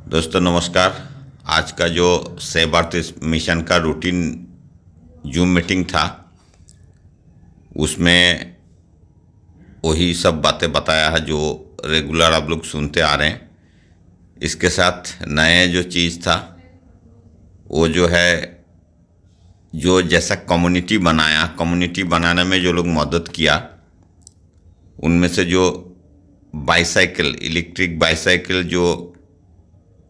दोस्तों नमस्कार। आज का जो सेव अर्थ मिशन का रूटीन जूम मीटिंग था, उसमें वही सब बातें बताया है जो रेगुलर आप लोग सुनते आ रहे हैं। इसके साथ नए जो चीज़ था वो जो है, जो जैसा कम्युनिटी बनाने में जो लोग मदद किया, उनमें से जो इलेक्ट्रिक बाईसाइकिल जो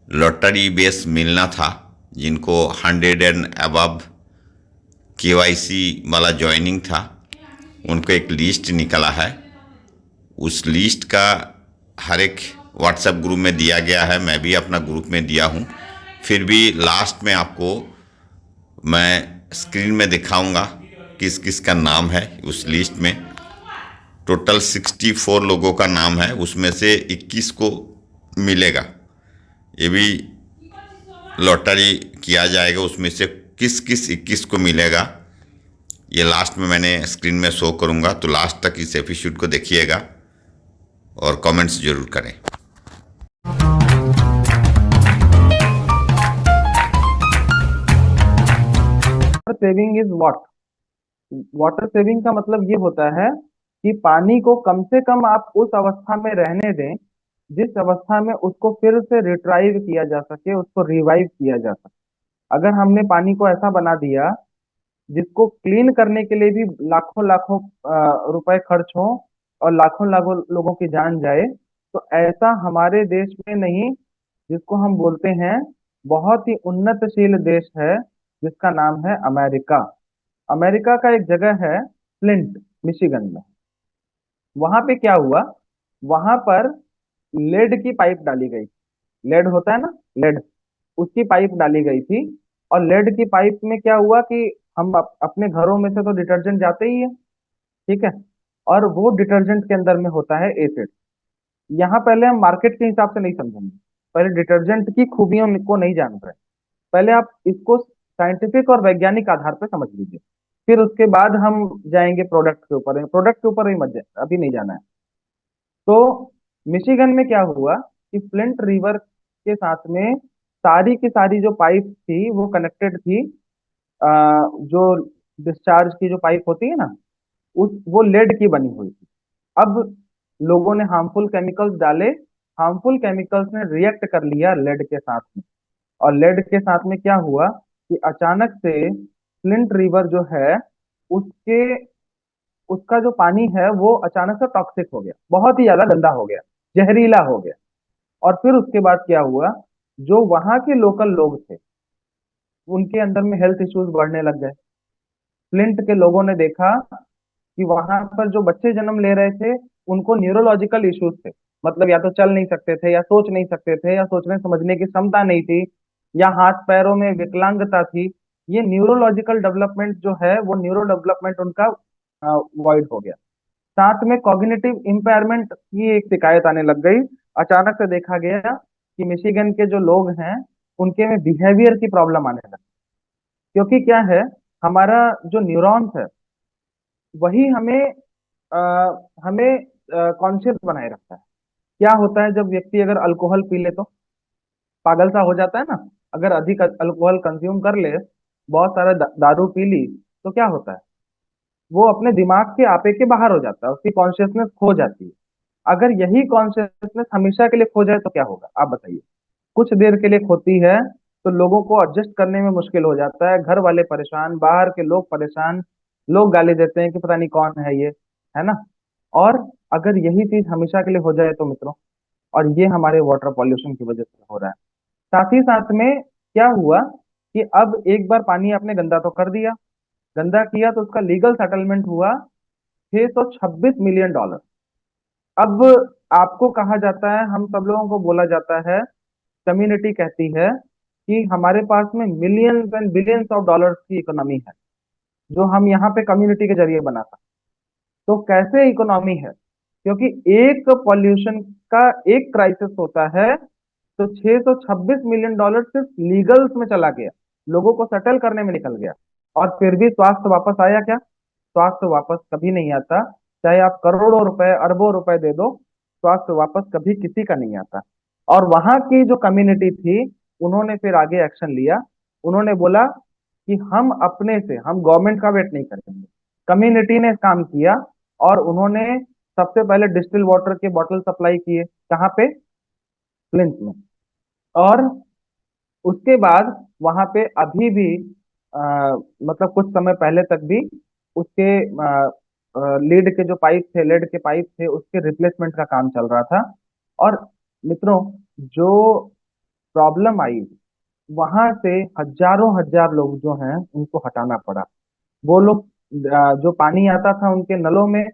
लॉटरी बेस मिलना था, जिनको 100 एंड अबव केवाईसी वाला ज्वाइनिंग था, उनको एक लिस्ट निकला है। उस लिस्ट का हर एक व्हाट्सएप ग्रुप में दिया गया है, मैं भी अपना ग्रुप में दिया हूँ। फिर भी लास्ट में आपको मैं स्क्रीन में दिखाऊंगा किस किस का नाम है उस लिस्ट में। टोटल 64 लोगों का नाम है, उसमें से 21 को मिलेगा। ये भी लॉटरी किया जाएगा, उसमें से किस किस 21 को मिलेगा ये लास्ट में मैंने स्क्रीन में शो करूंगा। तो लास्ट तक इस एपिसोड को देखिएगा और कमेंट्स जरूर करें। Saving is what? Water saving का मतलब ये होता है कि पानी को कम से कम आप उस अवस्था में रहने दें जिस अवस्था में उसको फिर से रिट्राइव किया जा सके, उसको रिवाइव किया जा सके। अगर हमने पानी को ऐसा बना दिया जिसको क्लीन करने के लिए भी लाखों लाखों रुपए खर्च हो और लाखों लाखों लोगों की जान जाए, तो ऐसा हमारे देश में नहीं। जिसको हम बोलते हैं बहुत ही उन्नतशील देश है जिसका नाम है अमेरिका। अमेरिका का एक जगह है फ्लिंट, मिशिगन में। वहां पे क्या हुआ, वहां पर लेड की पाइप डाली गई। लेड होता है ना, लेड, उसकी पाइप डाली गई थी। और लेड की पाइप में क्या हुआ कि हम अपने घरों में से तो डिटर्जेंट जाते ही है, ठीक है। और वो डिटर्जेंट के अंदर में होता है एसिड। यहाँ पहले हम मार्केट के हिसाब से नहीं समझेंगे, पहले डिटर्जेंट की खूबियों को नहीं जान रहे। पहले आप इसको साइंटिफिक और वैज्ञानिक आधार पर समझ लीजिए, फिर उसके बाद हम जाएंगे प्रोडक्ट के ऊपर। प्रोडक्ट के ऊपर ही मत अभी नहीं जाना है। तो मिशिगन में क्या हुआ कि फ्लिंट रिवर के साथ में सारी की सारी जो पाइप थी वो कनेक्टेड थी। जो डिस्चार्ज की जो पाइप होती है ना, उस वो लेड की बनी हुई थी। अब लोगों ने हार्मफुल केमिकल्स डाले, हार्मफुल केमिकल्स ने रिएक्ट कर लिया लेड के साथ में। और लेड के साथ में क्या हुआ कि अचानक से फ्लिंट रिवर जो है, उसके उसका जो पानी है वो अचानक से टॉक्सिक हो गया, बहुत ही ज्यादा गंदा हो गया, जहरीला हो गया। और फिर उसके बाद क्या हुआ, जो वहां के लोकल लोग थे उनके अंदर में हेल्थ इश्यूज बढ़ने लग गए। फ्लिंट के लोगों ने देखा कि वहां पर जो बच्चे जन्म ले रहे थे उनको न्यूरोलॉजिकल इश्यूज थे। मतलब या तो चल नहीं सकते थे, या सोच नहीं सकते थे, या सोचने समझने की क्षमता नहीं थी, या हाथ पैरों में विकलांगता थी। ये न्यूरोलॉजिकल डेवलपमेंट जो है वो न्यूरो डेवलपमेंट उनका वॉइड हो गया। साथ में कॉग्निटिव इम्पेयरमेंट की एक शिकायत आने लग गई। अचानक से देखा गया कि मिशिगन के जो लोग हैं उनके में बिहेवियर की प्रॉब्लम आने लगी। क्योंकि क्या है, हमारा जो न्यूरॉन्स है वही हमें कॉन्शियस बनाए रखता है। क्या होता है जब व्यक्ति अगर अल्कोहल पी ले तो पागल सा हो जाता है ना। अगर अधिक अल्कोहल कंज्यूम कर ले, बहुत सारा दारू पी ली, तो क्या होता है, वो अपने दिमाग के आपे के बाहर हो जाता है, उसकी कॉन्शियसनेस खो जाती है। अगर यही कॉन्शियसनेस हमेशा के लिए खो जाए तो क्या होगा, आप बताइए। कुछ देर के लिए खोती है तो लोगों को एडजस्ट करने में मुश्किल हो जाता है, घर वाले परेशान, बाहर के लोग परेशान, लोग गाली देते हैं कि पता नहीं कौन है ये, है ना। और अगर यही चीज हमेशा के लिए हो जाए तो मित्रों, और ये हमारे वाटर पॉल्यूशन की वजह से हो रहा है। साथ ही साथ में क्या हुआ कि अब एक बार पानी आपने गंदा तो कर दिया, गंदा किया तो उसका लीगल सेटलमेंट हुआ $626 मिलियन। अब आपको कहा जाता है, हम सब लोगों को बोला जाता है, कम्युनिटी कहती है कि हमारे पास में millions and billions of dollars की इकोनॉमी है जो हम यहाँ पे कम्युनिटी के जरिए बना सकते। तो कैसे इकोनॉमी है, क्योंकि एक पॉल्यूशन का एक क्राइसिस होता है तो $626 मिलियन सिर्फ लीगल्स में चला गया, लोगों को सेटल करने में निकल गया। और फिर भी स्वास्थ्य वापस आया क्या? स्वास्थ्य वापस कभी नहीं आता। चाहे आप करोड़ों रुपए, अरबों रुपए दे दो, स्वास्थ्य वापस कभी किसी का नहीं आता। और वहां की जो कम्युनिटी थी उन्होंने फिर आगे एक्शन लिया। उन्होंने बोला कि हम गवर्नमेंट का वेट नहीं करेंगे। कम्युनिटी ने काम किया और उन्होंने सबसे पहले डिस्टिल वाटर के बॉटल सप्लाई किए। कहाँ पे? फ्लिंट में। और उसके बाद वहां पे अभी भी मतलब कुछ समय पहले तक भी उसके लीड के जो पाइप थे, लेड के पाइप थे, उसके रिप्लेसमेंट का काम चल रहा था। और मित्रों, जो प्रॉब्लम आई, वहां से हजारों हजार लोग जो हैं उनको हटाना पड़ा। वो लोग जो पानी आता था उनके नलों में,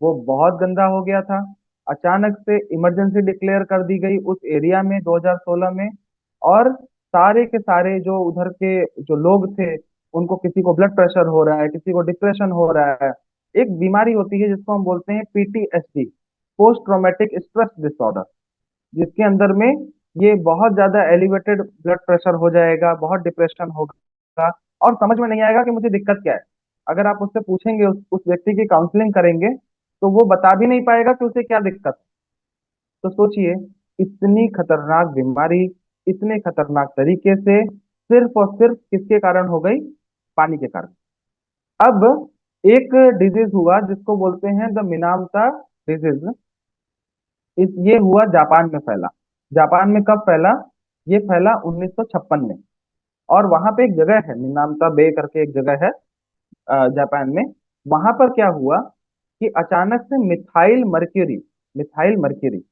वो बहुत गंदा हो गया था। अचानक से इमरजेंसी डिक्लेयर कर दी गई उस एरिया में 2016 में। और सारे के सारे जो उधर के जो लोग थे, उनको किसी को ब्लड प्रेशर हो रहा है, किसी को डिप्रेशन हो रहा है। एक बीमारी होती है जिसको हम बोलते हैं PTSD, post traumatic stress disorder, जिसके अंदर में ये बहुत ज्यादा एलिवेटेड ब्लड प्रेशर हो जाएगा, बहुत डिप्रेशन होगा, और समझ में नहीं आएगा कि मुझे दिक्कत क्या है। अगर आप उससे पूछेंगे, उस व्यक्ति की काउंसलिंग करेंगे, तो वो बता भी नहीं पाएगा कि उसे क्या दिक्कत है। तो सोचिए, इतनी खतरनाक बीमारी इतने खतरनाक तरीके से सिर्फ और सिर्फ किसके कारण हो गई? पानी के कारण। अब एक डिजीज हुआ जिसको बोलते हैं द मिनामता डिजीज। ये हुआ जापान में फैला। जापान में कब फैला? ये फैला 1956 में। और वहां पे एक जगह है, मिनामता बे करके एक जगह है जापान में। वहां पर क्या हुआ कि अचानक से मिथाइल मर्क्यूरी,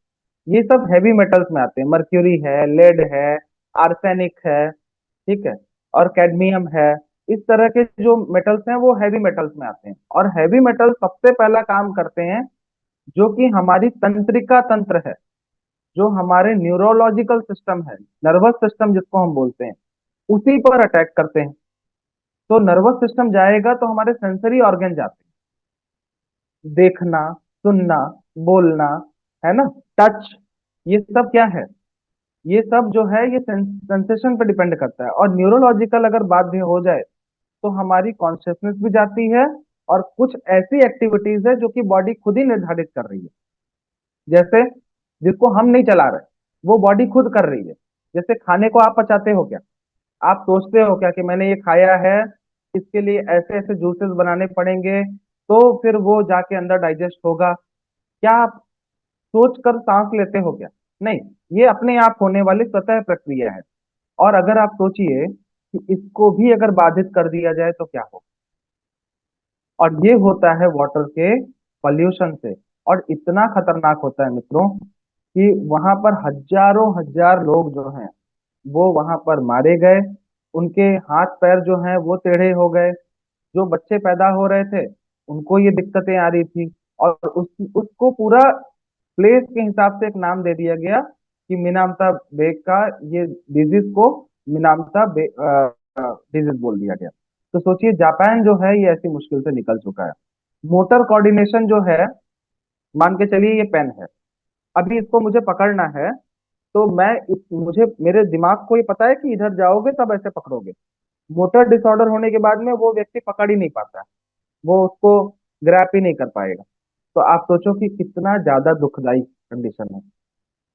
ये सब हैवी मेटल्स में आते हैं। मर्क्यूरी है, लेड है, आर्सेनिक है, ठीक है, और कैडमियम है। इस तरह के जो मेटल्स हैं वो हैवी मेटल्स में आते हैं। और हैवी मेटल सबसे पहला काम करते हैं, जो कि हमारी तंत्रिका तंत्र है, जो हमारे न्यूरोलॉजिकल सिस्टम है, नर्वस सिस्टम जिसको हम बोलते हैं, उसी पर अटैक करते हैं। तो नर्वस सिस्टम जाएगा तो हमारे सेंसरी ऑर्गन जाते हैं, देखना, सुनना, बोलना, है ना, टच, ये सब क्या है? ये सब जो है ये सेंसेशन पर डिपेंड करता है। और न्यूरोलॉजिकल अगर बात भी हो जाए तो हमारी कॉन्शियसनेस भी जाती है। और कुछ ऐसी एक्टिविटीज है जो कि बॉडी खुद ही निर्धारित कर रही है, जैसे जिसको हम नहीं चला रहे, वो बॉडी खुद कर रही है। जैसे खाने को आप पचाते हो क्या? आप सोचते हो क्या कि मैंने ये खाया है, इसके लिए ऐसे ऐसे जूसेस बनाने पड़ेंगे, तो फिर वो जाके अंदर डाइजेस्ट होगा? क्या आप सोच कर सांस लेते हो क्या? नहीं। ये अपने आप होने वाली स्वतः प्रक्रिया है। और अगर आप सोचिए कि इसको भी अगर बाधित कर दिया जाए तो क्या हो। और ये होता है वाटर के पॉल्यूशन से। और इतना खतरनाक होता है मित्रों कि वहां पर हजारों हजार लोग जो हैं वो वहां पर मारे गए। उनके हाथ पैर जो हैं वो टेढ़े हो गए। जो बच्चे पैदा हो रहे थे उनको ये दिक्कतें आ रही थी। और उसको पूरा प्लेस के हिसाब से एक नाम दे दिया गया कि मिनामता बेग का ये डिजीज को मिनामता डिजीज बोल दिया गया। तो सोचिए, जापान जो है ये ऐसी मुश्किल से निकल चुका है। मोटर कोऑर्डिनेशन जो है, मान के चलिए ये पेन है, अभी इसको मुझे पकड़ना है, तो मुझे मेरे दिमाग को ये पता है कि इधर जाओगे तब ऐसे पकड़ोगे। मोटर डिसऑर्डर होने के बाद में वो व्यक्ति पकड़ ही नहीं पाता है, वो उसको ग्रैप ही नहीं कर पाएगा। तो आप सोचो कि कितना ज्यादा दुखदाई कंडीशन है।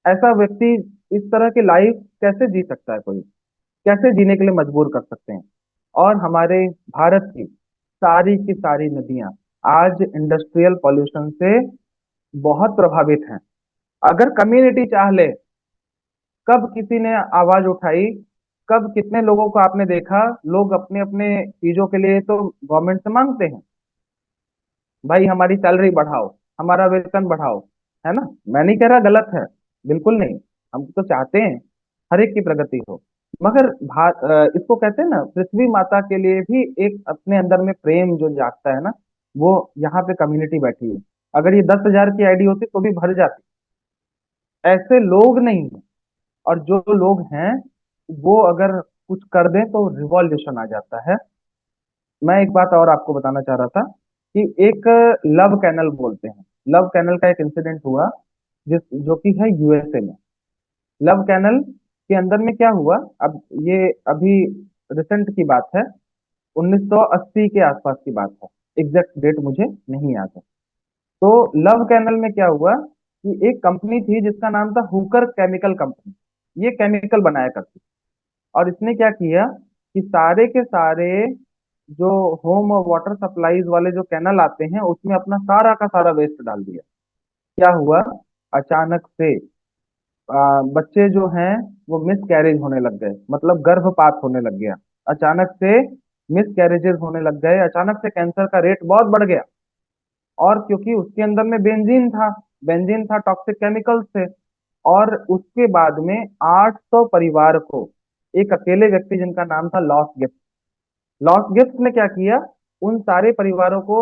ऐसा व्यक्ति इस तरह की लाइफ कैसे जी सकता है? कोई कैसे जीने के लिए मजबूर कर सकते हैं? और हमारे भारत की सारी नदियां आज इंडस्ट्रियल पॉल्यूशन से बहुत प्रभावित हैं। अगर कम्युनिटी चाह ले, कब किसी ने आवाज उठाई? कब कितने लोगों को आपने देखा, लोग अपने अपने चीजों के लिए तो गवर्नमेंट से मांगते हैं, भाई हमारी सैलरी बढ़ाओ, हमारा वेतन बढ़ाओ, है ना? मैं नहीं कह रहा गलत है, बिल्कुल नहीं। हम तो चाहते हैं हर एक की प्रगति हो। मगर इसको कहते हैं ना, पृथ्वी माता के लिए भी एक अपने अंदर में प्रेम जो जागता है ना, वो यहाँ पे कम्युनिटी बैठी है। अगर ये 10,000 की आईडी होती तो भी भर जाती। ऐसे लोग नहीं है। और जो लोग हैं वो अगर कुछ कर दें तो रिवॉल्यूशन आ जाता है। मैं एक बात और आपको बताना चाह रहा था कि एक लव कैनल बोलते हैं, लव कैनल का एक इंसिडेंट हुआ, जिस जो कि है USA में। लव कैनल के अंदर में क्या हुआ, अब ये अभी रिसेंट की बात है, 1980 के आसपास की बात है। एग्जैक्ट डेट मुझे नहीं याद है। तो लव कैनल में क्या हुआ कि एक कंपनी थी जिसका नाम था हुकर केमिकल कंपनी। ये केमिकल बनाया करती थी। और इसने क्या किया कि सारे के सारे जो होम और वाटर सप्लाईज वाले जो कैनल आते हैं उसमें अपना सारा का सारा वेस्ट डाल दिया। क्या हुआ, अचानक से बच्चे जो हैं वो मिस कैरेज होने लग गए, मतलब गर्भपात होने लग गया। अचानक से मिस कैरेजेस होने लग गए, अचानक से कैंसर का रेट बहुत बढ़ गया। और क्योंकि उसके अंदर में बेंजीन था, टॉक्सिक केमिकल्स थे। और उसके बाद में 800 परिवार को, एक अकेले व्यक्ति जिनका नाम था लॉस गिफ्ट ने क्या किया, उन सारे परिवारों को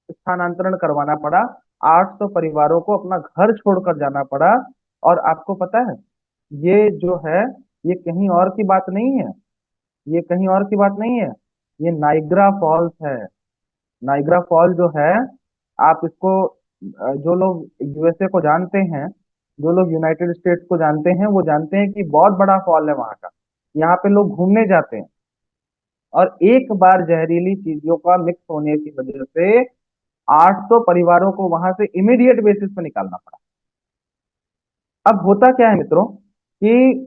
स्थानांतरण करवाना पड़ा। 800 परिवारों को अपना घर छोड़कर जाना पड़ा। और आपको पता है, ये जो है, ये कहीं और की बात नहीं है, ये कहीं और की बात नहीं है, ये नाइग्रा फॉल्स है। नाइग्रा फॉल जो है, आप इसको जो लोग यूएसए को जानते हैं, जो लोग यूनाइटेड स्टेट्स को जानते हैं, वो जानते हैं कि बहुत बड़ा फॉल है वहाँ का। यहाँ पे लोग घूमने जाते हैं। और एक बार जहरीली चीजों का मिक्स होने की वजह से 800 परिवारों को वहां से इमीडिएट बेसिस पे निकालना पड़ा। अब होता क्या है मित्रों, कि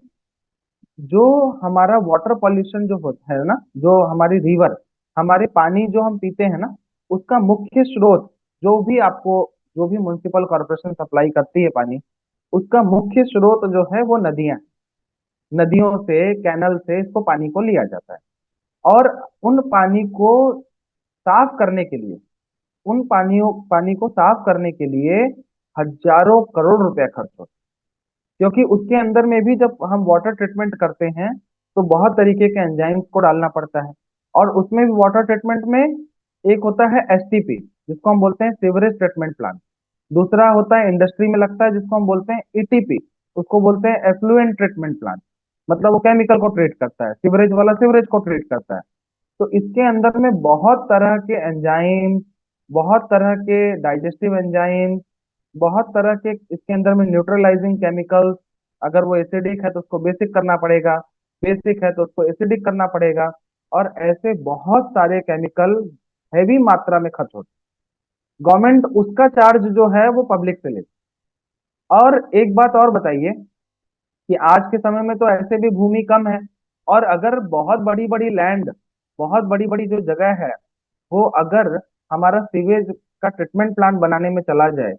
जो हमारा वाटर पॉल्यूशन जो होता है ना, जो हमारी रिवर, हमारे पानी जो हम पीते हैं ना, उसका मुख्य स्रोत, जो भी आपको, जो भी म्युनिसिपल कॉर्पोरेशन सप्लाई करती है पानी, उसका मुख्य स्रोत जो है वो नदियां, नदियों से, कैनल से इसको पानी को लिया जाता है। और उन पानी को साफ करने के लिए, पानी को साफ करने के लिए हजारों करोड़ रुपया खर्च होता है। क्योंकि उसके अंदर में भी जब हम वाटर ट्रीटमेंट करते हैं तो बहुत तरीके के एंजाइम्स को डालना पड़ता है। और उसमें भी वाटर ट्रीटमेंट में एक होता है एसटीपी, जिसको हम बोलते हैं सीवरेज ट्रीटमेंट प्लांट। दूसरा होता है, इंडस्ट्री में लगता है, जिसको हम बोलते हैं ईटीपी, उसको बोलते हैं एफ्लुएंट ट्रीटमेंट प्लांट। मतलब वो केमिकल को ट्रीट करता है, सीवरेज वाला सीवरेज को ट्रीट करता है। तो इसके अंदर में बहुत तरह के एंजाइम्स, बहुत तरह के डाइजेस्टिव एंजाइम्स, बहुत तरह के इसके अंदर में न्यूट्रलाइजिंग केमिकल्स। अगर वो एसिडिक है तो उसको बेसिक करना पड़ेगा, बेसिक है तो उसको एसिडिक करना पड़ेगा। और ऐसे बहुत सारे केमिकल हैवी मात्रा में खर्च होते हैं। गवर्नमेंट उसका चार्ज जो है वो पब्लिक से लेती है। और एक बात और बताइए, कि आज के समय में तो ऐसे भी भूमि कम है, और अगर बहुत बड़ी बड़ी लैंड, बहुत बड़ी बड़ी जो जगह है, वो अगर हमारा सीवेज का ट्रीटमेंट प्लांट बनाने में चला जाए,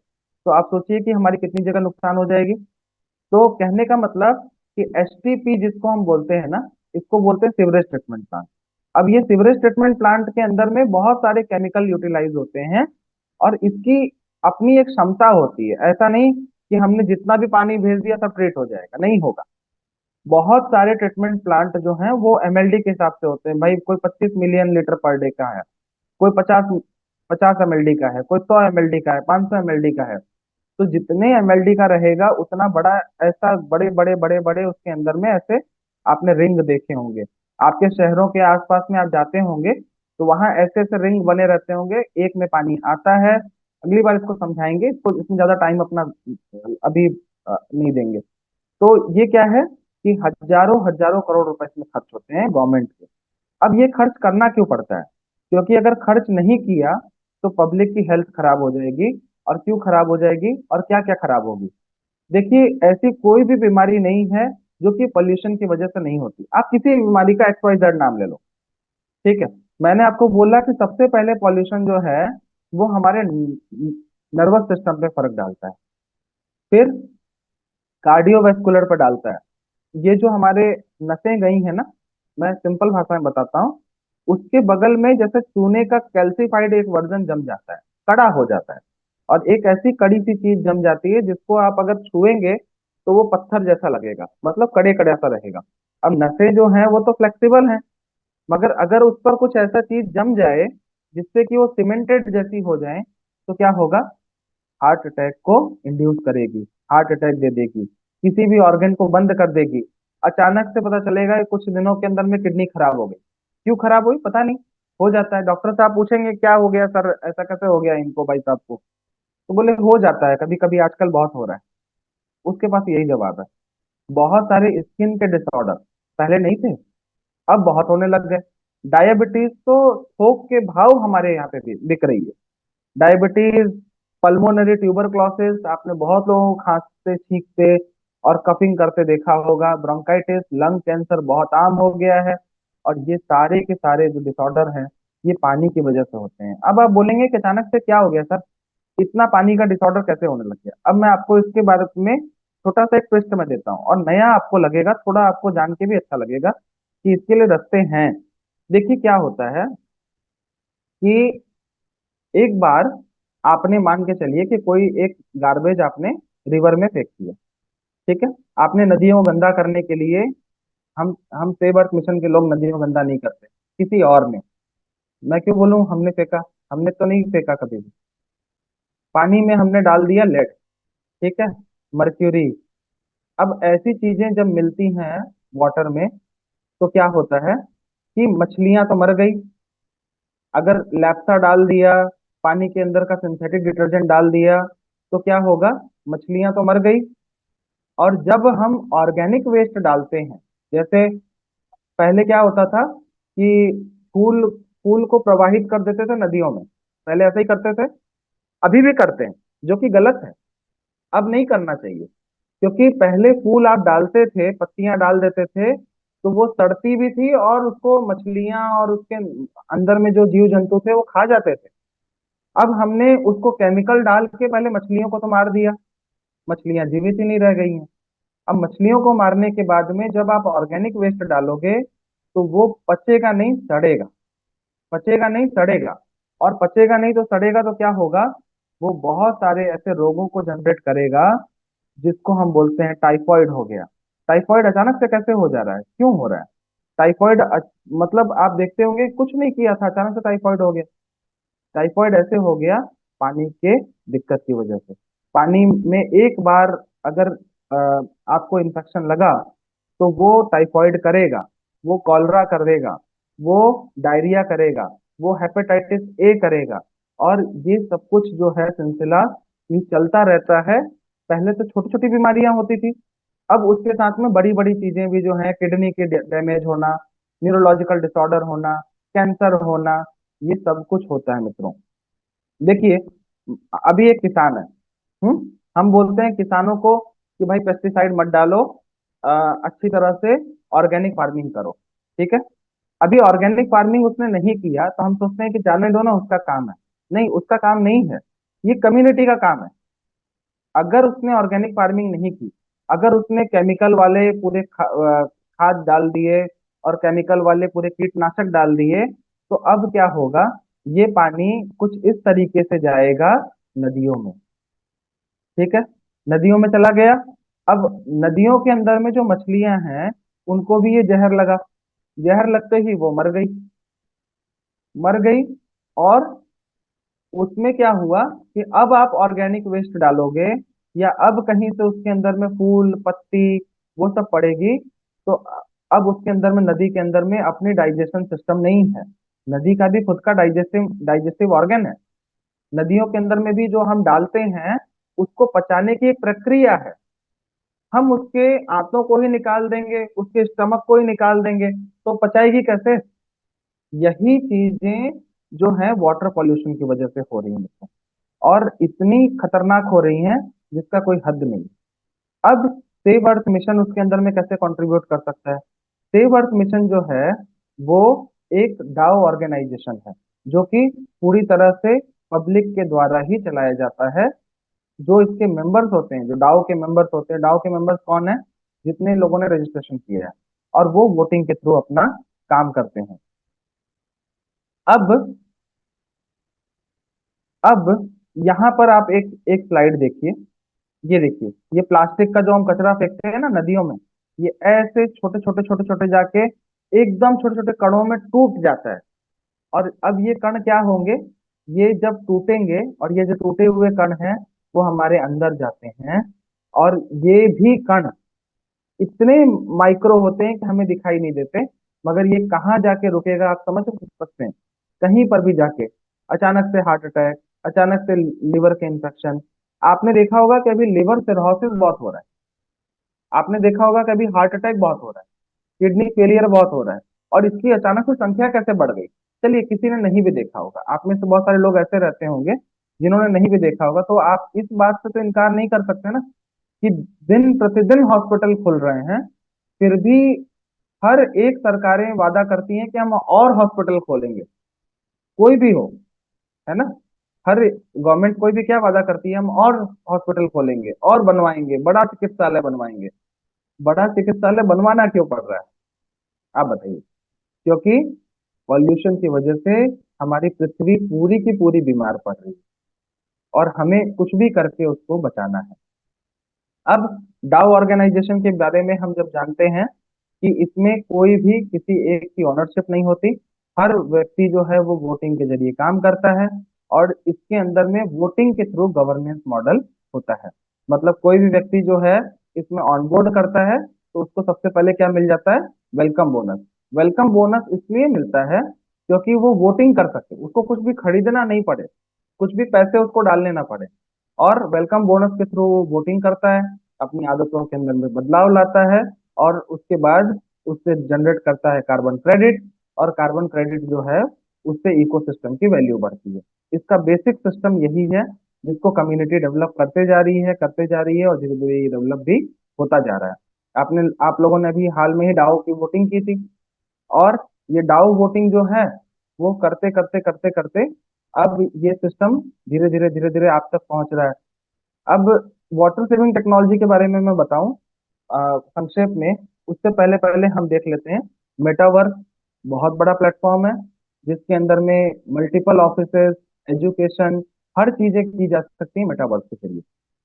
तो आप सोचिए कि हमारी कितनी जगह नुकसान हो जाएगी। तो कहने का मतलब कि एसटीपी जिसको हम बोलते हैं ना, इसको बोलते हैं सीवरेज ट्रीटमेंट प्लांट। अब ये सीवरेज ट्रीटमेंट प्लांट के अंदर में बहुत सारे केमिकल यूटिलाइज होते हैं। और इसकी अपनी एक क्षमता होती है, ऐसा नहीं कि हमने जितना भी पानी भेज दिया सब ट्रीट हो जाएगा, नहीं होगा। बहुत सारे ट्रीटमेंट प्लांट जो हैं वो एमएलडी के हिसाब से होते हैं। भाई कोई 25 मिलियन लीटर पर डे का है, कोई 50 एमएलडी का है, कोई 100 एमएलडी का है, 500 एमएलडी का है। तो जितने एमएलडी का रहेगा उतना बड़ा, ऐसा बड़े बड़े बड़े बड़े उसके अंदर में ऐसे आपने रिंग देखे होंगे। आपके शहरों के आसपास में आप जाते होंगे तो वहां ऐसे ऐसे रिंग बने रहते होंगे, एक में पानी आता है। अगली बार इसको समझाएंगे, इसको इसमें ज्यादा टाइम अपना अभी नहीं देंगे। तो ये क्या है, कि हजारों हजारों करोड़ रुपए इसमें खर्च होते हैं गवर्नमेंट के। अब ये खर्च करना क्यों पड़ता है, क्योंकि अगर खर्च नहीं किया तो पब्लिक की हेल्थ खराब हो जाएगी। और क्यों खराब हो जाएगी, और क्या क्या खराब होगी। देखिए, ऐसी कोई भी बीमारी नहीं है जो कि पोल्यूशन की वजह से नहीं होती। आप किसी भी बीमारी का XYZ नाम ले लो, ठीक है। मैंने आपको बोला कि सबसे पहले पॉल्यूशन जो है वो हमारे नर्वस सिस्टम पे फर्क डालता है, फिर कार्डियोवैस्कुलर पर डालता है। ये जो हमारे नसें गई है ना, मैं सिंपल भाषा में बताता हूँ। उसके बगल में जैसे चूने का कैल्सिफाइड एक वर्जन जम जाता है, कड़ा हो जाता है। और एक ऐसी कड़ी सी चीज जम जाती है जिसको आप अगर छुएंगे तो वो पत्थर जैसा लगेगा, मतलब कड़े कड़े सा रहेगा। अब नसें जो हैं वो तो फ्लेक्सिबल हैं, मगर अगर उस पर कुछ ऐसा चीज जम जाए जिससे कि वो सीमेंटेड जैसी हो जाए, तो क्या होगा, हार्ट अटैक को इंड्यूस करेगी, हार्ट अटैक दे देगी, किसी भी ऑर्गन को बंद कर देगी। अचानक से पता चलेगा कि कुछ दिनों के अंदर में किडनी खराब हो गई। क्यों खराब हुई पता नहीं, हो जाता है। डॉक्टर साहब पूछेंगे क्या हो गया सर, ऐसा कैसे हो गया इनको, भाई साहब को। तो बोले हो जाता है कभी कभी, आजकल बहुत हो रहा है। उसके पास यही जवाब है। बहुत सारे स्किन के डिसऑर्डर पहले नहीं थे, अब बहुत होने लग गए। डायबिटीज तो थोक के भाव हमारे यहाँ पे भी बिक रही है। डायबिटीज, पल्मोनरी ट्यूबरक्लोसिस आपने बहुत लोगों को खांसते छींकते और कफिंग करते देखा होगा। ब्रोंकाइटिस, लंग कैंसर बहुत आम हो गया है। और ये सारे के सारे जो डिसऑर्डर हैं ये पानी की वजह से होते हैं। अब आप बोलेंगे कि अचानक से क्या हो गया सर, इतना पानी का डिसऑर्डर कैसे होने लग गया? अब मैं आपको इसके बारे में छोटा सा एक ट्विस्ट में देता हूँ और नया आपको लगेगा, थोड़ा आपको जान के भी अच्छा लगेगा कि इसके लिए रास्ते हैं। देखिए क्या होता है कि एक बार आपने मान के चलिए कि कोई एक गार्बेज आपने रिवर में फेंक दिया, ठीक है। आपने नदियों को गंदा करने के लिए, हम सेव अर्थ मिशन के लोग नदियों को गंदा नहीं करते, किसी और ने, मैं क्यों बोलूं हमने फेंका, हमने तो नहीं फेंका कभी भी। पानी में हमने डाल दिया लेड, ठीक है, मर्क्यूरी। अब ऐसी चीजें जब मिलती हैं वाटर में तो क्या होता है कि मछलियां तो मर गई। अगर लैप्सा डाल दिया, पानी के अंदर का सिंथेटिक डिटर्जेंट डाल दिया, तो क्या होगा, मछलियां तो मर गई। और जब हम ऑर्गेनिक वेस्ट डालते हैं, जैसे पहले क्या होता था कि फूल फूल को प्रवाहित कर देते थे नदियों में, पहले ऐसा ही करते थे, अभी भी करते हैं, जो कि गलत है। अब नहीं करना चाहिए, क्योंकि पहले फूल आप डालते थे, पत्तियां डाल देते थे, तो वो सड़ती भी थी और उसको मछलियां और उसके अंदर में जो जीव जंतु थे वो खा जाते थे। अब हमने उसको केमिकल डाल के पहले मछलियों को तो मार दिया, मछलियां जीवित ही नहीं रह गई हैं। अब मछलियों को मारने के बाद में जब आप ऑर्गेनिक वेस्ट डालोगे तो वो पचेगा नहीं, सड़ेगा। पचेगा नहीं, सड़ेगा। और पचेगा नहीं तो सड़ेगा तो क्या होगा, वो बहुत सारे ऐसे रोगों को जनरेट करेगा, जिसको हम बोलते हैं टाइफॉइड हो गया। टाइफॉइड अचानक से कैसे हो जा रहा है, क्यों हो रहा है टाइफॉइड? मतलब आप देखते होंगे कुछ नहीं किया था, अचानक से टाइफॉइड हो गया। टाइफॉइड ऐसे हो गया पानी के दिक्कत की वजह से। पानी में एक बार अगर अ, आपको इन्फेक्शन लगा तो वो टाइफॉइड करेगा, वो कॉलरा करेगा, वो डायरिया करेगा, वो हेपेटाइटिस ए करेगा। और ये सब कुछ जो है सिलसिला ये चलता रहता है। पहले तो छोटी छोटी बीमारियां होती थी, अब उसके साथ में बड़ी बड़ी चीजें भी जो है, किडनी के डैमेज होना, न्यूरोलॉजिकल डिसऑर्डर होना, कैंसर होना, ये सब कुछ होता है मित्रों। देखिए अभी एक किसान है, हम बोलते हैं किसानों को कि भाई पेस्टिसाइड मत डालो, अच्छी तरह से ऑर्गेनिक फार्मिंग करो, ठीक है। अभी ऑर्गेनिक फार्मिंग उसने नहीं किया तो हम सोचते हैं कि जाने दो ना, उसका काम है। नहीं, उसका काम नहीं है, ये कम्युनिटी का काम है। अगर उसने ऑर्गेनिक फार्मिंग नहीं की, अगर उसने केमिकल वाले पूरे खाद डाल दिए और केमिकल वाले पूरे कीटनाशक डाल दिए, तो अब क्या होगा, ये पानी कुछ इस तरीके से जाएगा नदियों में, ठीक है। नदियों में चला गया। अब नदियों के अंदर में जो मछलियां हैं उनको भी ये जहर लगा, जहर लगते ही वो मर गई, मर गई। और उसमें क्या हुआ कि अब आप ऑर्गेनिक वेस्ट डालोगे या अब कहीं से उसके अंदर में फूल पत्ती वो सब पड़ेगी, तो अब उसके अंदर में, नदी के अंदर में अपनी डाइजेशन सिस्टम नहीं है। नदी का भी खुद का डाइजेस्टिव डाइजेस्टिव ऑर्गन है। नदियों के अंदर में भी जो हम डालते हैं उसको पचाने की एक प्रक्रिया है। हम उसके आंतों को ही निकाल देंगे, उसके स्टमक को ही निकाल देंगे, तो पचाएगी कैसे? यही चीजें जो है वाटर पॉल्यूशन की वजह से हो रही हैं, और इतनी खतरनाक हो रही हैं जिसका कोई हद नहीं। अब सेव अर्थ मिशन उसके अंदर में कैसे कंट्रीब्यूट कर सकता है? सेव अर्थ मिशन जो है वो एक डाओ ऑर्गेनाइजेशन है, जो कि पूरी तरह से पब्लिक के द्वारा ही चलाया जाता है। जो इसके मेंबर्स होते हैं, जो डाओ के मेंबर्स होते हैं, डाओ के मेंबर्स कौन है? जितने लोगों ने रजिस्ट्रेशन किया है, और वो वोटिंग के थ्रू अपना काम करते हैं। अब अब यहाँ पर आप एक एक स्लाइड देखिए। ये देखिए, ये प्लास्टिक का जो हम कचरा फेंकते हैं ना नदियों में, ये ऐसे छोटे छोटे छोटे छोटे जाके एकदम छोटे छोटे कणों में टूट जाता है। और अब ये कण क्या होंगे, ये जब टूटेंगे और ये जो टूटे हुए कण हैं वो हमारे अंदर जाते हैं। और ये भी कण इतने माइक्रो होते हैं कि हमें दिखाई नहीं देते, मगर ये कहाँ जाके रुकेगा आप समझ सकते हैं? कहीं पर भी जाके अचानक से हार्ट अटैक, अचानक से लिवर के इन्फेक्शन। आपने देखा होगा कि अभी लिवर सिरोसिस बहुत हो रहा है, आपने देखा होगा कि अभी हार्ट अटैक बहुत हो रहा है, किडनी फेलियर बहुत हो रहा है। और इसकी अचानक से संख्या कैसे बढ़ गई? चलिए, किसी ने नहीं भी देखा होगा, आप में से बहुत सारे लोग ऐसे रहते होंगे जिन्होंने नहीं भी देखा होगा, तो आप इस बात से तो इनकार नहीं कर सकते ना कि दिन प्रतिदिन हॉस्पिटल खुल रहे हैं, फिर भी हर एक सरकारें वादा करती हैं कि हम और हॉस्पिटल खोलेंगे, कोई भी हो, है ना। हर गवर्नमेंट कोई भी क्या वादा करती है, हम और हॉस्पिटल खोलेंगे और बनवाएंगे, बड़ा चिकित्सालय बनवाएंगे। बड़ा चिकित्सालय बनवाना क्यों पड़ रहा है, आप बताइए। क्योंकि पॉल्यूशन की वजह से हमारी पृथ्वी पूरी की पूरी बीमार पड़ रही है, और हमें कुछ भी करके उसको बचाना है। अब डाउ ऑर्गेनाइजेशन के बारे में हम जब जानते हैं कि इसमें कोई भी किसी एक की ओनरशिप नहीं होती, हर व्यक्ति जो है वो वोटिंग के जरिए काम करता है, और इसके अंदर में वोटिंग के थ्रू गवर्नेंस मॉडल होता है। मतलब कोई भी व्यक्ति जो है इसमें ऑन बोर्ड करता है, तो उसको सबसे पहले क्या मिल जाता है, वेलकम बोनस। वेलकम बोनस इसलिए मिलता है क्योंकि वो वोटिंग कर सके, उसको कुछ भी खरीदना नहीं पड़े, कुछ भी पैसे उसको डालने ना पड़े, और वेलकम बोनस के थ्रू वो वोटिंग करता है, अपनी आदतों के अंदर में बदलाव लाता है, और उसके बाद उससे जनरेट करता है कार्बन क्रेडिट, और कार्बन क्रेडिट जो है उससे इकोसिस्टम की वैल्यू बढ़ती है। इसका बेसिक सिस्टम यही है, जिसको कम्युनिटी डेवलप करते जा रही है, करते जा रही है, और धीरे धीरे ये डेवलप भी होता जा रहा है। आप लोगों ने अभी हाल में ही डाओ की वोटिंग की थी, और ये डाउ वोटिंग जो है वो करते करते करते करते अब ये सिस्टम धीरे धीरे आप तक पहुंच रहा है। अब वाटर सेविंग टेक्नोलॉजी के बारे में मैं बताऊं संक्षेप में, उससे पहले पहले हम देख लेते हैं मेटावर्स। बहुत बड़ा प्लेटफॉर्म है जिसके अंदर में मल्टीपल ऑफिसेज, एजुकेशन, हर चीजें की जा सकती है मेटावर्स के जरिए।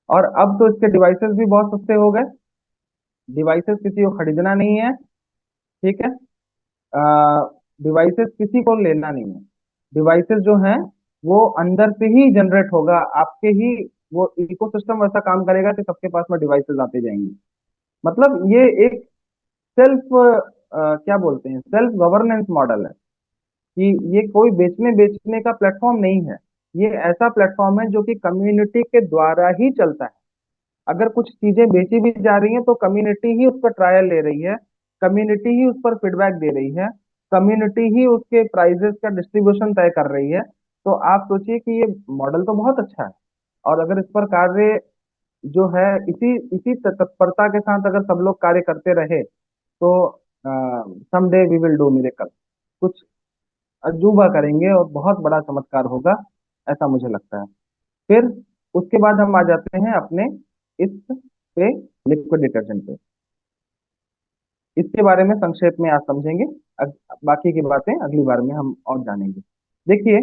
और अब तो इसके डिवाइसेस भी बहुत सस्ते हो गए, डिवाइसेस किसी को खरीदना नहीं है, ठीक है। डिवाइसेस किसी को लेना नहीं है, डिवाइसेस जो हैं वो अंदर से ही जनरेट होगा आपके ही, वो इकोसिस्टम वैसा काम करेगा कि सबके पास में डिवाइसेस आते जाएंगे। मतलब ये एक सेल्फ क्या बोलते हैं, सेल्फ गवर्नेंस मॉडल है, कि ये कोई बेचने बेचने का प्लेटफॉर्म नहीं है। ये ऐसा प्लेटफॉर्म है जो कि कम्युनिटी के द्वारा ही चलता है। अगर कुछ चीजें बेची भी जा रही हैं तो कम्युनिटी ही उस पर ट्रायल ले रही है, कम्युनिटी ही उस पर फीडबैक दे रही है, कम्युनिटी ही उसके प्राइजेस का डिस्ट्रीब्यूशन तय कर रही है। तो आप सोचिए कि ये मॉडल तो बहुत अच्छा है, और अगर इस पर कार्य जो है इसी इसी तत्परता के साथ अगर सब लोग कार्य करते रहे, तो someday we will do miracle, कुछ अजूबा करेंगे और बहुत बड़ा चमत्कार होगा, ऐसा मुझे लगता है। फिर उसके बाद हम आ जाते हैं अपने इस पे, लिक्विड डिटर्जेंट पे। इसके बारे में संक्षेप में आज समझेंगे, बाकी की बातें अगली बार में हम और जानेंगे। देखिए,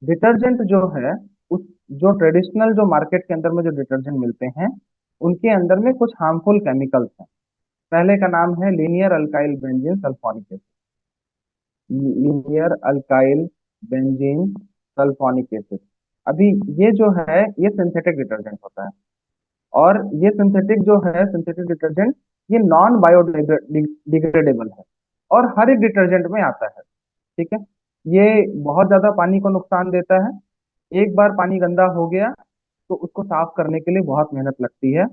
डिटर्जेंट जो है, उस जो ट्रेडिशनल जो मार्केट के अंदर में जो डिटर्जेंट मिलते हैं उनके अंदर में कुछ हार्मफुल केमिकल्स हैं। पहले का नाम है linear alkyl benzene sulphonic acid. Linear alkyl benzene sulphonic acid, अभी ये जो है ये सिंथेटिक डिटर्जेंट होता है, और ये सिंथेटिक जो है सिंथेटिक डिटर्जेंट, ये नॉन बायोडिग्रेडेबल है, और हर एक डिटर्जेंट में आता है, ठीक है। ये बहुत ज्यादा पानी को नुकसान देता है, एक बार पानी गंदा हो गया तो उसको साफ करने के लिए बहुत मेहनत लगती है।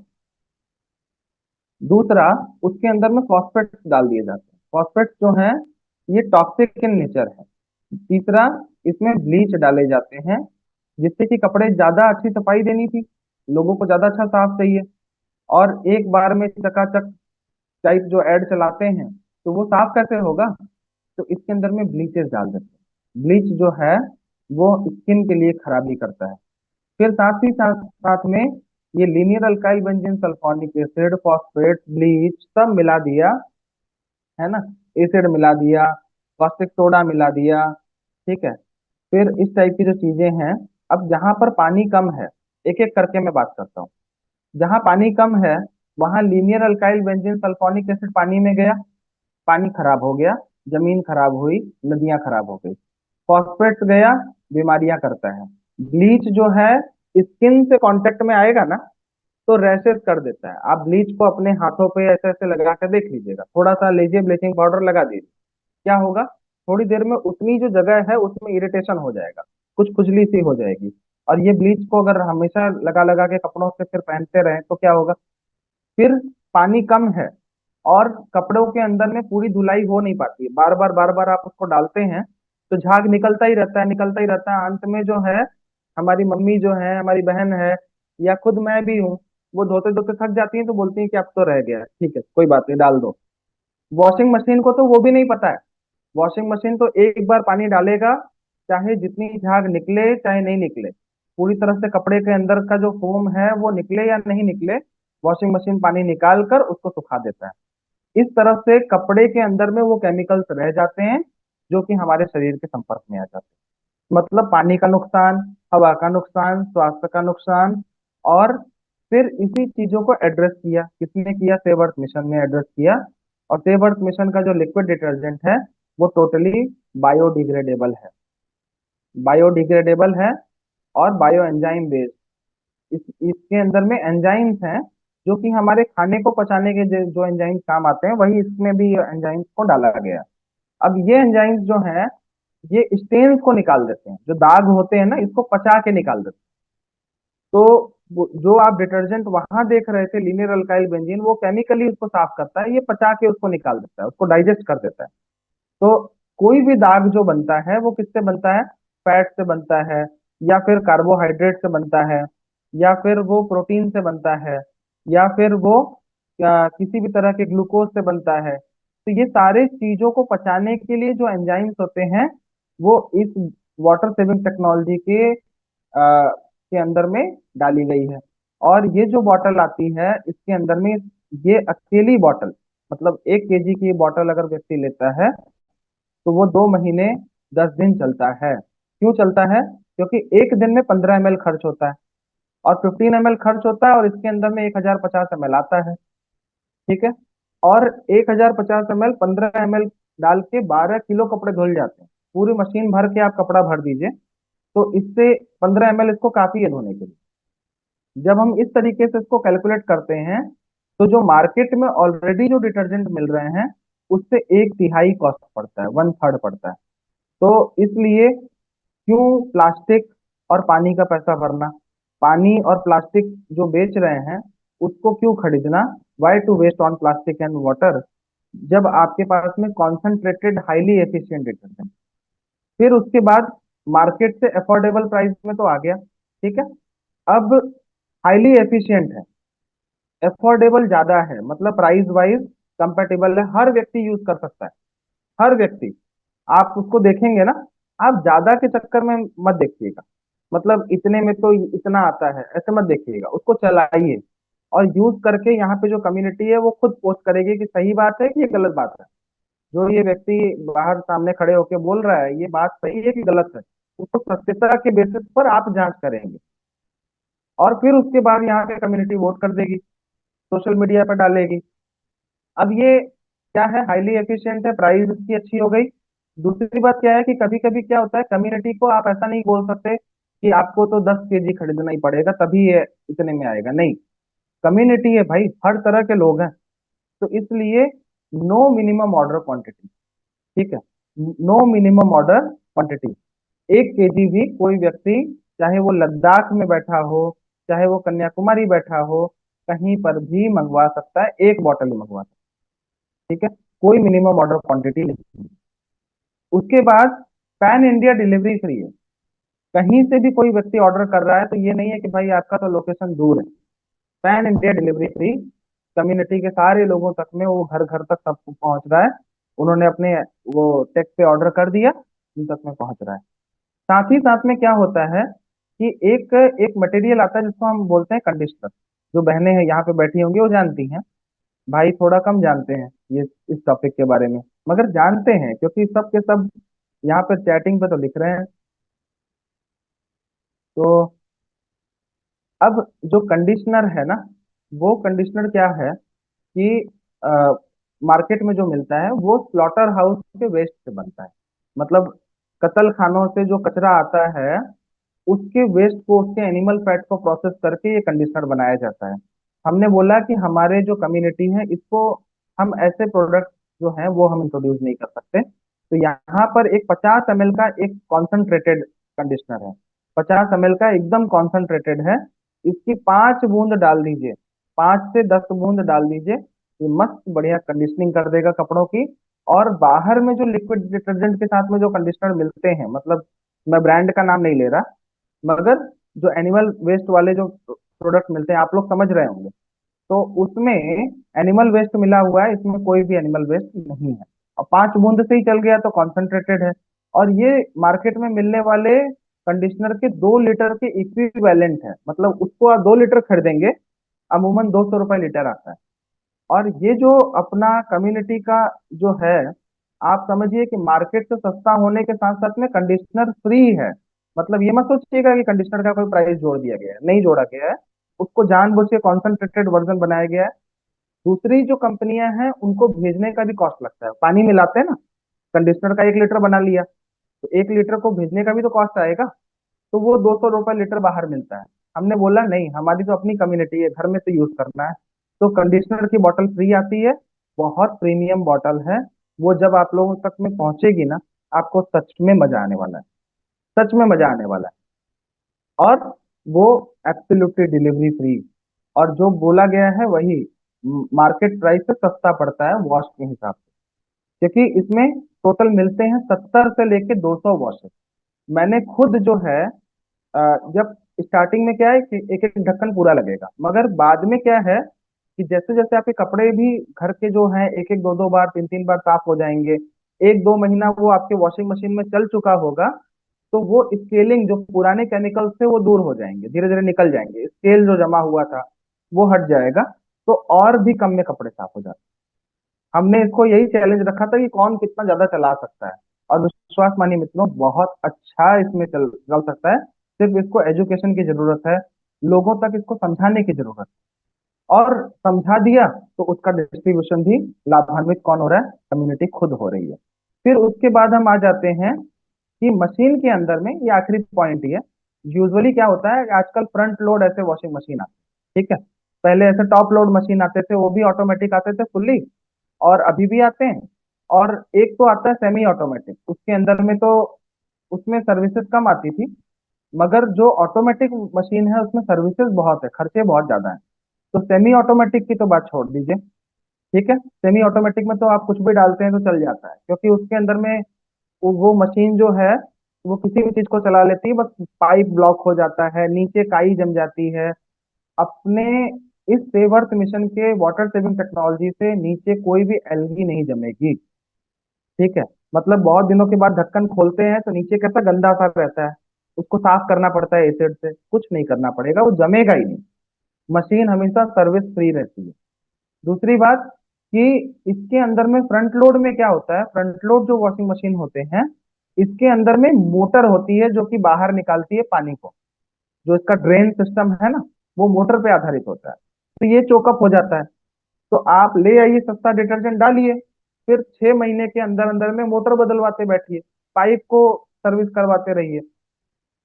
दूसरा, उसके अंदर में फॉस्फेट्स डाल दिए जाते हैं, फॉस्फेट्स जो हैं ये टॉक्सिक इन नेचर है। तीसरा, इसमें ब्लीच डाले जाते हैं, जिससे कि कपड़े ज्यादा अच्छी सफाई देनी थी, लोगों को ज्यादा अच्छा साफ चाहिए, और एक बार में चकाचक टाइप जो ऐड चलाते हैं, तो वो साफ कैसे होगा, तो इसके अंदर में ब्लीचेस डाल देते हैं। ब्लीच जो है वो स्किन के लिए खराबी करता है। फिर साथ ही साथ साथ में ये linear alkyl benzene sulphonic acid, phosphate, bleach सब मिला दिया, है ना, एसिड मिला दिया, कास्टिक सोडा मिला दिया, ठीक है। फिर इस टाइप की जो चीजें हैं, अब जहां पर पानी कम है, एक एक करके मैं बात करता हूँ। जहां पानी कम है वहां linear alkyl benzene sulphonic acid पानी में गया, पानी खराब हो गया, जमीन खराब हुई, नदियां खराब हो गई। फॉस्फेट गया, बीमारियां करता है। ब्लीच जो है स्किन से कांटेक्ट में आएगा ना, तो रैशेस कर देता है। आप ब्लीच को अपने हाथों पे ऐसे ऐसे लगा कर देख लीजिएगा, थोड़ा सा लीजिए ब्लीचिंग पाउडर लगा दीजिए, क्या होगा, थोड़ी देर में उतनी जो जगह है उसमें इरिटेशन हो जाएगा, कुछ खुजली सी हो जाएगी। और ये ब्लीच को अगर हमेशा लगा लगा के कपड़ों से फिर पहनते रहे तो क्या होगा, फिर पानी कम है और कपड़ों के अंदर में पूरी धुलाई हो नहीं पाती है, बार बार आप उसको डालते हैं तो झाग निकलता ही रहता है, निकलता ही रहता है, अंत में जो है हमारी मम्मी जो है, हमारी बहन है, या खुद मैं भी हूँ, वो धोते धोते थक जाती है तो बोलती है कि अब तो रह गया, ठीक है कोई बात नहीं डाल दो। वॉशिंग मशीन को तो वो भी नहीं पता है। वॉशिंग मशीन तो एक बार पानी डालेगा, चाहे जितनी झाग निकले चाहे नहीं निकले, पूरी तरह से कपड़े के अंदर का जो फोम है वो निकले या नहीं निकले, वॉशिंग मशीन पानी निकाल कर उसको सुखा देता है। इस तरह से कपड़े के अंदर में वो केमिकल्स रह जाते हैं जो कि हमारे शरीर के संपर्क में आ जाते हैं। मतलब पानी का नुकसान, हवा का नुकसान, स्वास्थ्य का नुकसान। और फिर इसी चीजों को एड्रेस किया, किसने किया? सेव अर्थ मिशन ने एड्रेस किया। और सेव अर्थ मिशन का जो लिक्विड डिटर्जेंट है वो टोटली बायोडिग्रेडेबल है, बायोडिग्रेडेबल है और बायो एंजाइम बेस्ड। इसके अंदर में एंजाइम्स हैं जो कि हमारे खाने को पचाने के जो एंजाइम्स काम आते हैं, वही इसमें भी एंजाइम्स को डाला गया है। अब ये एंजाइम्स जो हैं, ये स्टेन्स को निकाल देते हैं, जो दाग होते हैं ना, इसको पचा के निकाल देते हैं। तो जो आप डिटर्जेंट वहां देख रहे थे, लीनियर अल्काइल बेंजीन, वो केमिकली उसको साफ करता है, ये पचा के उसको निकाल देता है, उसको डाइजेस्ट कर देता है। तो कोई भी दाग जो बनता है वो किससे बनता है? फैट से बनता है, या फिर कार्बोहाइड्रेट से बनता है, या फिर वो प्रोटीन से बनता है, या फिर वो किसी भी तरह के ग्लूकोज से बनता है। तो ये सारे चीजों को पचाने के लिए जो एंजाइम्स होते हैं वो इस वाटर सेविंग टेक्नोलॉजी के अंदर में डाली गई है। और ये जो बॉटल आती है इसके अंदर में, ये अकेली बॉटल, मतलब 1 केजी की बॉटल अगर व्यक्ति लेता है तो वो 2 महीने 10 दिन चलता है। क्यों चलता है? क्योंकि एक दिन में 15 ml खर्च होता है, और 15 ml खर्च होता है, और इसके अंदर में 1050 ml आता है। ठीक है। और 1050 ml 15 ml डाल के 12 किलो कपड़े धुल जाते हैं। पूरी मशीन भर के आप कपड़ा भर दीजिए, तो इससे 15 ml इसको काफी है धोने के लिए। जब हम इस तरीके से इसको कैलकुलेट करते हैं, तो जो मार्केट में ऑलरेडी जो डिटर्जेंट मिल रहे हैं उससे 1/3 कॉस्ट पड़ता है, 1/3 पड़ता है। तो इसलिए क्यों प्लास्टिक और पानी का पैसा भरना, पानी और प्लास्टिक जो बेच रहे हैं उसको क्यों खरीदना? Why to waste on plastic and water, जब आपके पास में कॉन्सेंट्रेटेड हाईली एफिशिएंट डिटर्जेंट। फिर उसके बाद मार्केट से अफोर्डेबल प्राइस में तो आ गया, ठीक है। अब हाईली एफिशिएंट है, अफोर्डेबल ज्यादा है, मतलब प्राइस वाइज कंपेटेबल है, हर व्यक्ति यूज कर सकता है, हर व्यक्ति। आप उसको देखेंगे ना, आप ज्यादा के चक्कर में मत देखिएगा, मतलब इतने में तो इतना आता है ऐसे मत देखिएगा, उसको चलाइए। और यूज करके यहाँ पे जो कम्युनिटी है वो खुद पोस्ट करेगी कि सही बात है कि ये गलत बात है। जो ये व्यक्ति बाहर सामने खड़े होके बोल रहा है ये बात सही है कि गलत है, उसको सत्यता के बेसिस पर आप जांच करेंगे। और फिर उसके बाद यहाँ पे कम्युनिटी वोट कर देगी, सोशल मीडिया पर डालेगी। अब ये क्या है? हाईली एफिशिएंट है, प्राइस इसकी अच्छी हो गई। दूसरी बात क्या है कि कभी कभी क्या होता है, कम्युनिटी को आप ऐसा नहीं बोल सकते कि आपको तो 10 केजी खरीदना ही पड़ेगा तभी ये इतने में आएगा, नहीं। कम्युनिटी है भाई, हर तरह के लोग हैं। तो इसलिए नो मिनिमम ऑर्डर क्वांटिटी, ठीक है, no minimum order quantity. 1 KG भी कोई व्यक्ति, चाहे वो लद्दाख में बैठा हो, चाहे वो कन्याकुमारी बैठा हो, कहीं पर भी मंगवा सकता है, एक बॉटल ही मंगवा सकता है, ठीक है। कोई मिनिमम ऑर्डर क्वांटिटी नहीं। उसके बाद पैन इंडिया डिलीवरी फ्री है। कहीं से भी कोई व्यक्ति ऑर्डर कर रहा है तो ये नहीं है कि भाई आपका तो लोकेशन दूर है, pan India delivery free. Community के सारे लोगों तक में वो घर घर तक सब पहुंच रहा है। उन्होंने अपने वो टेक पे ऑर्डर कर दिया, उन तक में पहुंच रहा है। साथ ही साथ में क्या होता है कि एक एक मटेरियल आता है जिसको हम बोलते हैं कंडीशनर। जो बहनें हैं यहाँ पे बैठी होंगी वो जानती हैं, भाई थोड़ा कम जानते हैं ये इस टॉपिक के बारे में, मगर जानते हैं क्योंकि सब के सब यहाँ पे चैटिंग पे तो लिख रहे हैं। तो अब जो कंडीशनर है ना, वो कंडीशनर क्या है कि मार्केट में जो मिलता है वो स्लॉटर हाउस के वेस्ट से बनता है। मतलब कत्ल खानों से जो कचरा आता है उसके वेस्ट को, उसके एनिमल फैट को प्रोसेस करके ये कंडीशनर बनाया जाता है। हमने बोला कि हमारे जो कम्युनिटी है इसको हम ऐसे प्रोडक्ट जो हैं वो हम इंट्रोड्यूस नहीं कर सकते। तो यहाँ पर एक 50 ml का एक कॉन्सेंट्रेटेड कंडीशनर है, 50 ml का एकदम कॉन्सेंट्रेटेड है। इसकी 5 बूंद डाल दीजिए, 5 से 10 बूंद डाल दीजिए, ये मस्त बढ़िया कंडीशनिंग कर देगा कपड़ों की। और बाहर में जो लिक्विड डिटर्जेंट के साथ में जो कंडीशनर मिलते हैं, मतलब मैं ब्रांड का नाम नहीं ले रहा, मगर जो एनिमल वेस्ट वाले जो प्रोडक्ट मिलते हैं, आप लोग समझ रहे होंगे, तो उसमें एनिमल वेस्ट मिला हुआ है, इसमें कोई भी एनिमल वेस्ट नहीं है। और 5 बूंद से ही चल गया तो कॉन्सेंट्रेटेड है। और ये मार्केट में मिलने वाले कंडीशनर के 2 लीटर के इक्विवेलेंट है, मतलब उसको आप 2 लीटर खरीदेंगे, अमूमन 200 रुपये लीटर आता है। और ये जो अपना कम्युनिटी का जो है, आप समझिए कि मार्केट से सस्ता होने के साथ साथ में कंडीशनर फ्री है। मतलब ये मत सोचिएगा कि कंडीशनर का कोई प्राइस जोड़ दिया गया है, नहीं जोड़ा गया है। उसको जानबूझ के कॉन्सेंट्रेटेड वर्जन बनाया गया है। दूसरी जो कंपनियां हैं उनको भेजने का भी कॉस्ट लगता है, पानी मिलाते हैं ना, कंडीशनर का 1 लीटर बना लिया, तो 1 लीटर को भेजने का भी तो कॉस्ट आएगा। तो वो 200 रुपये लीटर बाहर मिलता है। हमने बोला नहीं, हमारी तो अपनी कम्युनिटी है, घर में से यूज करना है। तो कंडीशनर की बोतल फ्री आती है, बहुत प्रीमियम बोतल है। वो जब आप लोगों तक में पहुंचेगी ना, आपको सच में मजा आने वाला है, सच में मजा आने वाला है। और वो एब्सोल्युटली डिलीवरी फ्री, और जो बोला गया है वही मार्केट प्राइस से सस्ता पड़ता है वॉश के हिसाब से, क्योंकि इसमें टोटल मिलते हैं 70 से लेके 200 वॉशेस। मैंने खुद जो है जब स्टार्टिंग में क्या है कि एक एक ढक्कन पूरा लगेगा, मगर बाद में क्या है कि जैसे जैसे आपके कपड़े भी घर के जो हैं एक एक दो दो बार तीन तीन बार साफ हो जाएंगे, 1-2 महीना वो आपके वॉशिंग मशीन में चल चुका होगा, तो वो स्केलिंग जो पुराने केमिकल से वो दूर हो जाएंगे, धीरे धीरे निकल जाएंगे, स्केल जो जमा हुआ था वो हट जाएगा। तो और भी कम में कपड़े साफ हो जाते हैं। हमने इसको यही चैलेंज रखा था कि कौन कितना ज्यादा चला सकता है, और विश्वास मानिए मित्रों, बहुत अच्छा इसमें चल चल सकता है। सिर्फ इसको एजुकेशन की जरूरत है, लोगों तक इसको समझाने की जरूरत है। और समझा दिया तो उसका डिस्ट्रीब्यूशन भी लाभान्वित कौन हो रहा है? कम्युनिटी खुद हो रही है। फिर उसके बाद हम आ जाते हैं कि मशीन के अंदर में, ये आखिरी पॉइंट ही है। यूजुअली क्या होता है कि आजकल फ्रंट लोड ऐसे वॉशिंग मशीन आते हैं, ठीक है। पहले ऐसे टॉप लोड मशीन आते थे, वो भी ऑटोमेटिक आते थे फुल्ली, और अभी भी आते हैं। और एक तो आता है सेमी ऑटोमेटिक, उसके अंदर में तो उसमें सर्विसेज कम आती थी, मगर जो ऑटोमेटिक मशीन है उसमें सर्विसेज बहुत है, खर्चे बहुत ज्यादा है। तो सेमी ऑटोमेटिक की तो बात छोड़ दीजिए, ठीक है। सेमी ऑटोमेटिक में तो आप कुछ भी डालते हैं तो चल जाता है, क्योंकि उसके अंदर में वो मशीन जो है वो किसी भी चीज को चला लेती है, बस पाइप ब्लॉक हो जाता है, नीचे काई जम जाती है। अपने इस सेवर्थ मिशन के वाटर सेविंग टेक्नोलॉजी से नीचे कोई भी एल्गी नहीं जमेगी, ठीक है। मतलब बहुत दिनों के बाद ढक्कन खोलते हैं तो नीचे कैसा गंदा सा रहता है, उसको साफ करना पड़ता है एसिड से, कुछ नहीं करना पड़ेगा, वो जमेगा ही नहीं। मशीन हमेशा सर्विस फ्री रहती है। दूसरी बात कि इसके अंदर में फ्रंट लोड में क्या होता है, फ्रंट लोड जो वॉशिंग मशीन होते हैं, इसके अंदर में मोटर होती है जो कि बाहर निकालती है पानी को। जो इसका ड्रेन सिस्टम है ना, वो मोटर पे आधारित होता है। तो ये चोकअप हो जाता है, तो आप ले आइए सस्ता डिटर्जेंट डालिए, फिर 6 महीने के अंदर अंदर में मोटर बदलवाते बैठिए, पाइप को सर्विस करवाते रहिए।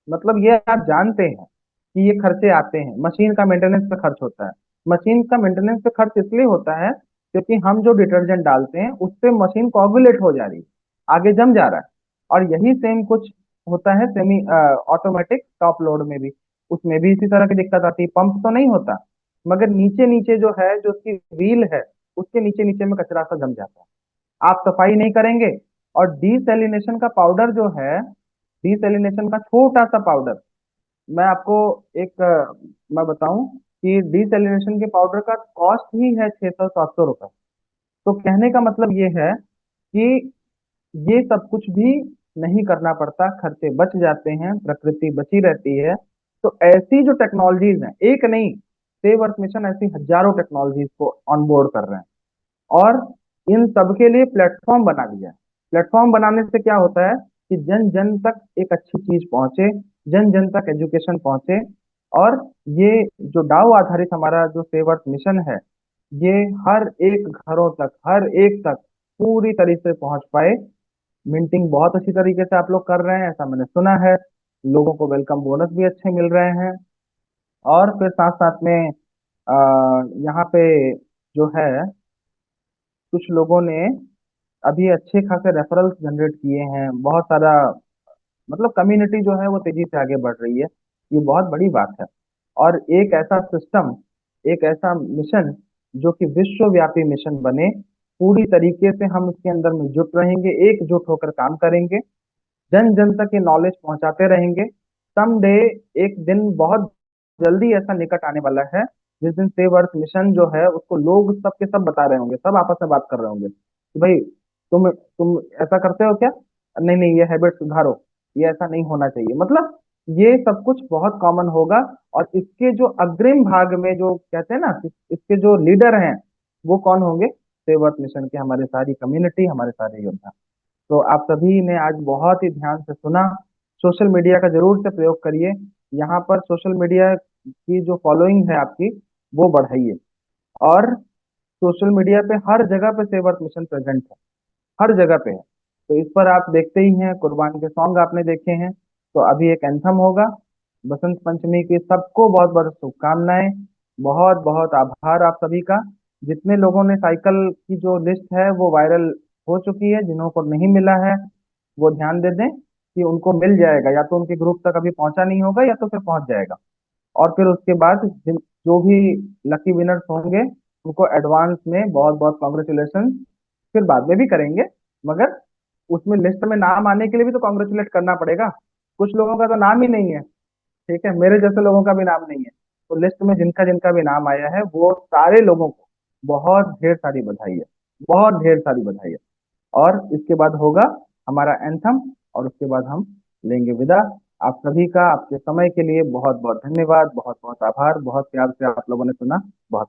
मतलब ये आप जानते हैं कि ये खर्चे आते हैं, मशीन का मेंटेनेंस पे खर्च होता है। मशीन का मेंटेनेंस पे खर्च इसलिए होता है क्योंकि हम जो डिटर्जेंट डालते हैं उससे मशीन कोगुलेट हो जा रही है, आगे जम जा रहा है। और यही सेम कुछ होता है सेमी ऑटोमेटिक टॉप लोड में भी, उसमें भी इसी तरह की दिक्कत आती है। पंप तो नहीं होता, मगर नीचे नीचे जो है, जो उसकी व्हील है, उसके नीचे नीचे में कचरा सा जम जाता है, आप सफाई नहीं करेंगे। और डीसैलिनेशन का पाउडर जो है, डीसैलिनेशन का छोटा सा पाउडर, मैं आपको एक मैं बताऊं कि डीसैलिनेशन के पाउडर का कॉस्ट ही है 600-700 रुपए। तो कहने का मतलब ये है कि ये सब कुछ भी नहीं करना पड़ता, खर्चे बच जाते हैं, प्रकृति बची रहती है। तो ऐसी जो टेक्नोलॉजीज हैं, एक नहीं, सेव अर्थ मिशन ऐसी हजारों टेक्नोलॉजीज को ऑन बोर्ड कर रहे हैं, और इन सबके लिए प्लेटफॉर्म बना दिया है। प्लेटफॉर्म बनाने से क्या होता है कि जन जन तक एक अच्छी चीज पहुंचे, जन जन तक एजुकेशन पहुंचे। और ये जो डाउ आधारित हमारा जो सेव अर्थ मिशन है, ये हर एक घरों तक, हर एक तक पूरी तरीके से पहुंच पाए। मिंटिंग बहुत अच्छी तरीके से आप लोग कर रहे हैं, ऐसा मैंने सुना है। लोगों को वेलकम बोनस भी अच्छे मिल रहे हैं। और फिर साथ साथ में यहाँ पे जो है, कुछ लोगों ने अभी अच्छे खासे रेफरल्स जनरेट किए हैं, बहुत सारा, मतलब कम्युनिटी जो है वो तेजी से आगे बढ़ रही है। ये बहुत बड़ी बात है। और एक ऐसा सिस्टम, एक ऐसा मिशन जो कि विश्वव्यापी मिशन बने, पूरी तरीके से हम उसके अंदर में जुट रहेंगे, एकजुट होकर काम करेंगे, जन जन तक ये नॉलेज पहुंचाते रहेंगे, सम डे, एक दिन बहुत जल्दी ऐसा निकट आने वाला है जिस दिन सेव अर्थ मिशन जो है उसको लोग सब के सब बता रहे होंगे, सब आपस में बात कर रहे होंगे कि भाई तुम ऐसा करते हो क्या, नहीं नहीं ये हैबिट सुधारो, ये ऐसा नहीं होना चाहिए। मतलब ये सब कुछ बहुत कॉमन होगा। और इसके जो अग्रिम भाग में जो कहते हैं ना, इसके जो लीडर हैं वो कौन होंगे, सेव अर्थ मिशन के हमारे सारी कम्युनिटी, हमारे सारे योद्धा। तो आप सभी ने आज बहुत ही ध्यान से सुना। सोशल मीडिया का जरूर से प्रयोग करिए। यहाँ पर सोशल मीडिया की जो फॉलोइंग है आपकी वो बढ़ाइए। और सोशल मीडिया पे हर जगह पे सेव अर्थ मिशन प्रेजेंट है, हर जगह पे है। तो इस पर आप देखते ही हैं, कुर्बान के सॉन्ग आपने देखे हैं। तो अभी एक एंथम होगा। बसंत पंचमी की सबको बहुत बहुत शुभकामनाएं। बहुत बहुत आभार आप सभी का। जितने लोगों ने साइकिल की जो लिस्ट है वो वायरल हो चुकी है, जिन्हों को नहीं मिला है वो ध्यान दे दें कि उनको मिल जाएगा, या तो उनके ग्रुप तक अभी पहुंचा नहीं होगा या तो फिर पहुंच जाएगा। और फिर उसके बाद जो भी लकी विनर्स होंगे उनको एडवांस में बहुत बहुत कॉन्ग्रेचुलेशन फिर बाद में भी करेंगे। मगर उसमें लिस्ट में नाम आने के लिए भी तो कॉन्ग्रेचुलेट करना पड़ेगा। कुछ लोगों का तो नाम ही नहीं है, ठीक है, मेरे जैसे लोगों का भी नाम नहीं है। तो लिस्ट में जिनका जिनका भी नाम आया है वो सारे लोगों को बहुत ढेर सारी बधाई है, बहुत ढेर सारी बधाई है। और इसके बाद होगा हमारा एंथम, और उसके बाद हम लेंगे विदा। आप सभी का आपके समय के लिए बहुत बहुत धन्यवाद, बहुत बहुत आभार, बहुत प्यार से आप लोगों ने सुना। बहुत